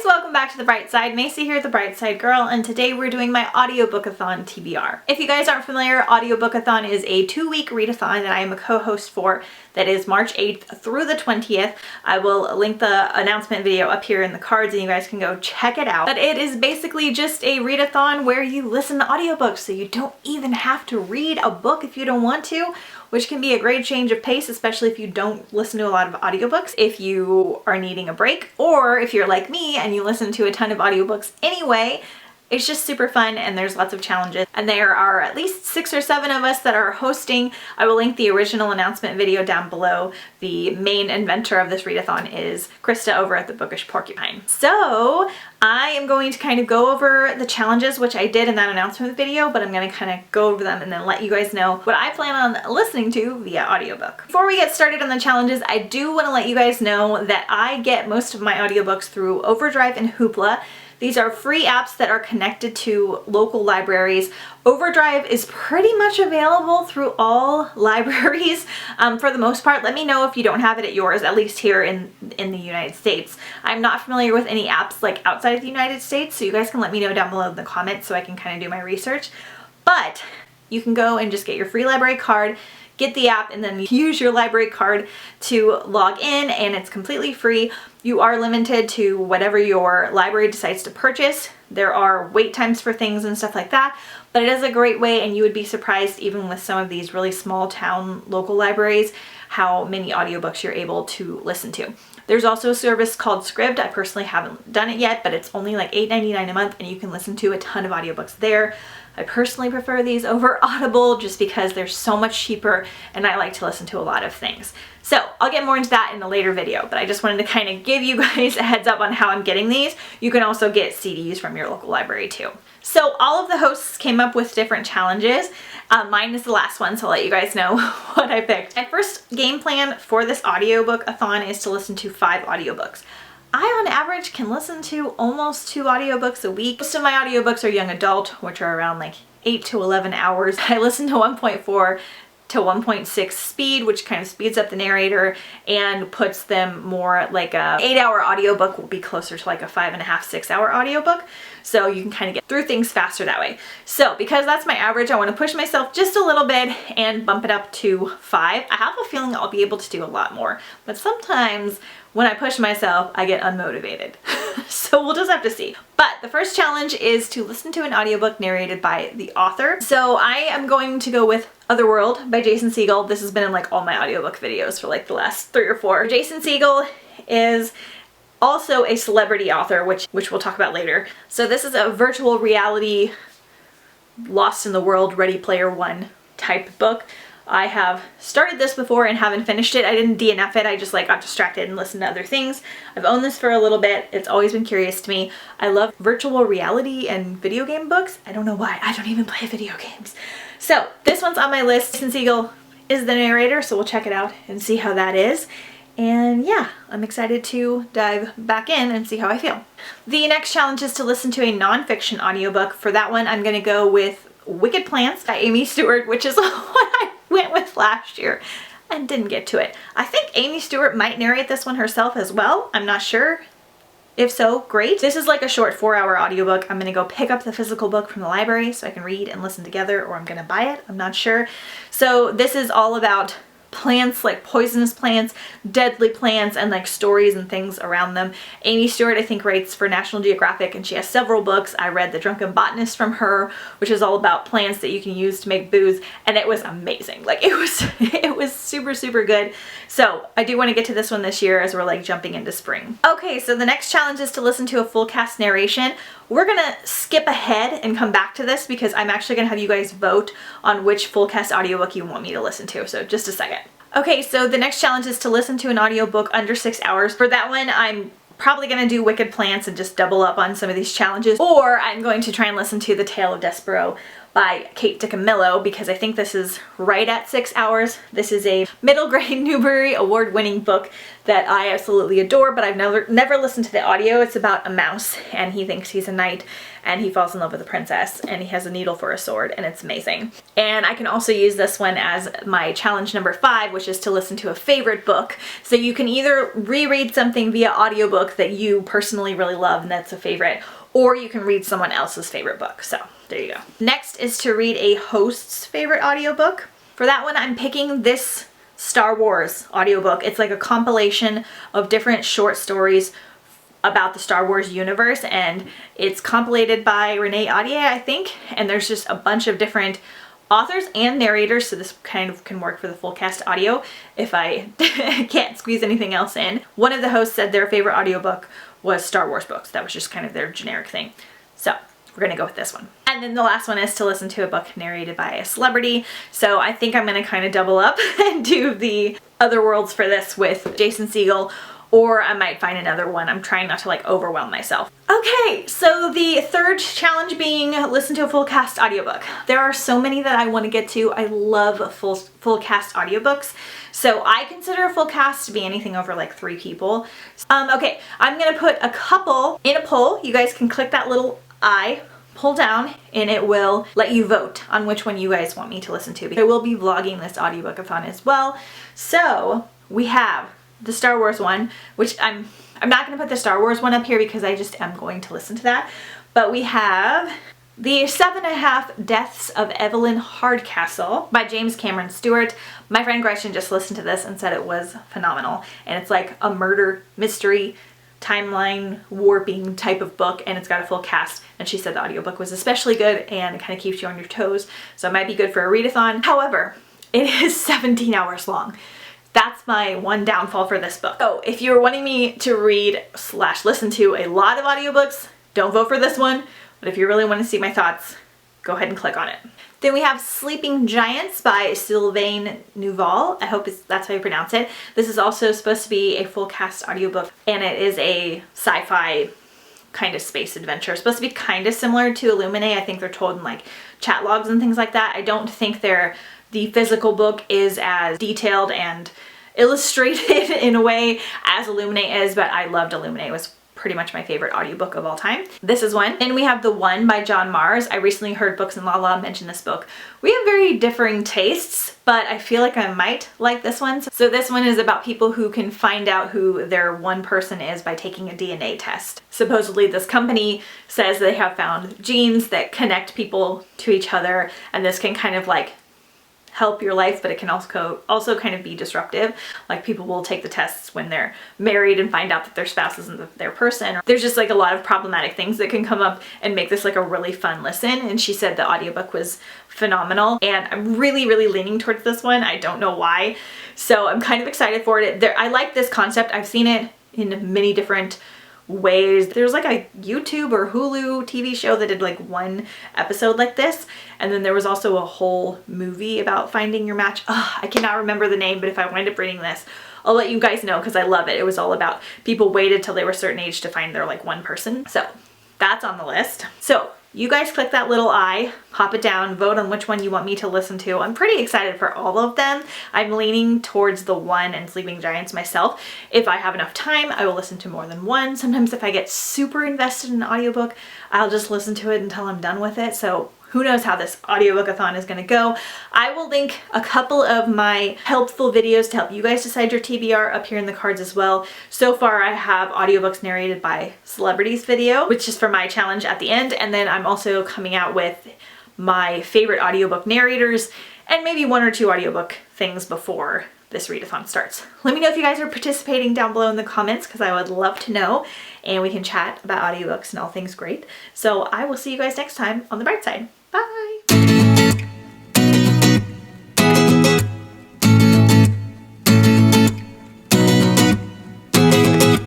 welcome back to The Bright Side. Macy here, The Bright Side Girl, and today we're doing my Audiobookathon TBR. If you guys aren't familiar, Audiobookathon is a 2-week readathon that I am a co-host for that is March 8th through the 20th. I will link the announcement video up here in the cards and you guys can go check it out. But it is basically just a readathon where you listen to audiobooks, so you don't even have to read a book if you don't want to, which can be a great change of pace, especially if you don't listen to a lot of audiobooks, if you are needing a break, or if you're like me and you listen to a ton of audiobooks anyway. It's just super fun and there's lots of challenges, and there are at least 6 or 7 of us that are hosting. I will link the original announcement video down below. The main inventor of this readathon is Krista over at the Bookish Porcupine. So I am going to kind of go over the challenges, which I did in that announcement video, but I'm going to kind of go over them and then let you guys know what I plan on listening to via audiobook. Before we get started on the challenges, I do want to let you guys know that I get most of my audiobooks through Overdrive and Hoopla. These are free apps that are connected to local libraries. Overdrive is pretty much available through all libraries for the most part. Let me know if you don't have it at yours, at least here in the United States. I'm not familiar with any apps like outside of the United States, so you guys can let me know down below in the comments so I can kind of do my research. But you can go and just get your free library card, get the app, and then use your library card to log in, and it's completely free. You are limited to whatever your library decides to purchase. There are wait times for things and stuff like that, but it is a great way, and you would be surprised even with some of these really small town local libraries how many audiobooks you're able to listen to. There's also a service called Scribd. I personally haven't done it yet, but it's only like $8.99 a month and you can listen to a ton of audiobooks there. I personally prefer these over Audible just because they're so much cheaper and I like to listen to a lot of things. So I'll get more into that in a later video, but I just wanted to kind of give you guys a heads up on how I'm getting these. You can also get CDs from your local library too. So all of the hosts came up with different challenges. Mine is the last one, so I'll let you guys know what I picked. My first game plan for this audiobook-a-thon is to listen to 5 audiobooks. I, on average, can listen to almost 2 audiobooks a week. Most of my audiobooks are young adult, which are around like 8 to 11 hours. I listen to 1.4 to 1.6 speed, which kind of speeds up the narrator and puts them more like a 8-hour audiobook will be closer to like a 5.5, 6 hour audiobook. So you can kind of get through things faster that way. So because that's my average, I want to push myself just a little bit and bump it up to 5. I have a feeling I'll be able to do a lot more, but sometimes when I push myself, I get unmotivated. So we'll just have to see. But the first challenge is to listen to an audiobook narrated by the author. So I am going to go with Otherworld by Jason Segel. This has been in like all my audiobook videos for like the last 3 or 4. Jason Segel is also a celebrity author, which we'll talk about later. So this is a virtual reality, Lost in the World, Ready Player One type book. I have started this before and haven't finished it. I didn't DNF it, I just like got distracted and listened to other things. I've owned this for a little bit. It's always been curious to me. I love virtual reality and video game books. I don't know why, I don't even play video games. So this one's on my list. Jason Segel is the narrator, so we'll check it out and see how that is. And yeah, I'm excited to dive back in and see how I feel. The next challenge is to listen to a nonfiction audiobook. For that one, I'm gonna go with Wicked Plants by Amy Stewart, which is what I went with last year and didn't get to it. I think Amy Stewart might narrate this one herself as well. I'm not sure. If so, great. This is like a short 4-hour audiobook. I'm gonna go pick up the physical book from the library so I can read and listen together, or I'm gonna buy it. I'm not sure. So this is all about plants, like poisonous plants, deadly plants, and like stories and things around them. Amy Stewart, I think, writes for National Geographic, and she has several books. I read The Drunken Botanist from her, which is all about plants that you can use to make booze, and it was amazing. Like it was super, super good. So I do want to get to this one this year as we're like jumping into spring. Okay, so the next challenge is to listen to a full cast narration. We're gonna skip ahead and come back to this because I'm actually gonna have you guys vote on which full cast audiobook you want me to listen to, so just a second. Okay, so the next challenge is to listen to an audiobook under 6 hours. For that one, I'm probably gonna do Wicked Plants and just double up on some of these challenges, or I'm going to try and listen to The Tale of Despero by Kate DiCamillo because I think this is right at 6 hours. This is a middle grade Newbery award-winning book that I absolutely adore, but I've never listened to the audio. It's about a mouse and he thinks he's a knight and he falls in love with a princess and he has a needle for a sword and it's amazing. And I can also use this one as my challenge number 5, which is to listen to a favorite book. So you can either reread something via audiobook that you personally really love and that's a favorite, or you can read someone else's favorite book. So there you go. Next is to read a host's favorite audiobook. For that one, I'm picking this Star Wars audiobook. It's like a compilation of different short stories about the Star Wars universe, and it's compilated by Renee Audier, I think, and there's just a bunch of different authors and narrators, so this kind of can work for the full cast audio if I can't squeeze anything else in. One of the hosts said their favorite audiobook was Star Wars books. That was just kind of their generic thing. So we're gonna go with this one. And then the last one is to listen to a book narrated by a celebrity. So I think I'm gonna kind of double up and do the other worlds for this with Jason Segel, or I might find another one. I'm trying not to like overwhelm myself. Okay, so the third challenge being listen to a full cast audiobook. There are so many that I want to get to. I love full cast audiobooks. So I consider a full cast to be anything over like 3 people. Okay, I'm gonna put a couple in a poll. You guys can click that little I, pull down, and it will let you vote on which one you guys want me to listen to. I will be vlogging this audiobookathon as well. So we have the Star Wars one, which I'm not going to put the Star Wars one up here because I just am going to listen to that. But we have The 7.5 Deaths of Evelyn Hardcastle by James Cameron Stewart. My friend Gretchen just listened to this and said it was phenomenal. And it's like a murder mystery timeline warping type of book, and it's got a full cast, and she said the audiobook was especially good and it kind of keeps you on your toes, so it might be good for a readathon. However, it is 17 hours long. That's my one downfall for this book. So if you're wanting me to read / listen to a lot of audiobooks, don't vote for this one. But if you really want to see my thoughts, go ahead and click on it. Then we have Sleeping Giants by Sylvain Neuval. I hope that's how you pronounce it. This is also supposed to be a full cast audiobook, and it is a sci-fi kind of space adventure. It's supposed to be kind of similar to Illuminate. I think they're told in like chat logs and things like that. I don't think the physical book is as detailed and illustrated in a way as Illuminate is, but I loved Illuminate. It was pretty much my favorite audiobook of all time. This is one. And we have The One by John Mars. I recently heard Books and Lala mention this book. We have very differing tastes, but I feel like I might like this one. So this one is about people who can find out who their one person is by taking a DNA test. Supposedly this company says they have found genes that connect people to each other, and this can kind of like help your life, but it can also kind of be disruptive. Like people will take the tests when they're married and find out that their spouse isn't their person. There's just like a lot of problematic things that can come up and make this like a really fun listen. And she said the audiobook was phenomenal, and I'm really leaning towards this one. I don't know why. So I'm kind of excited for it. I like this concept. I've seen it in many different ways. There's like a YouTube or Hulu TV show that did like one episode like this, and then there was also a whole movie about finding your match. I cannot remember the name, but if I wind up reading this, I'll let you guys know because I love it. It was all about people waited till they were a certain age to find their like one person. So that's on the list. So you guys click that little I, pop it down, vote on which one you want me to listen to. I'm pretty excited for all of them. I'm leaning towards The One and Sleeping Giants myself. If I have enough time, I will listen to more than one. Sometimes if I get super invested in an audiobook, I'll just listen to it until I'm done with it. So who knows how this audiobookathon is going to go. I will link a couple of my helpful videos to help you guys decide your TBR up here in the cards as well. So far I have audiobooks narrated by celebrities video, which is for my challenge at the end, and then I'm also coming out with my favorite audiobook narrators and maybe 1 or 2 audiobook things before this readathon starts. Let me know if you guys are participating down below in the comments because I would love to know, and we can chat about audiobooks and all things great. So I will see you guys next time on The Bright Side.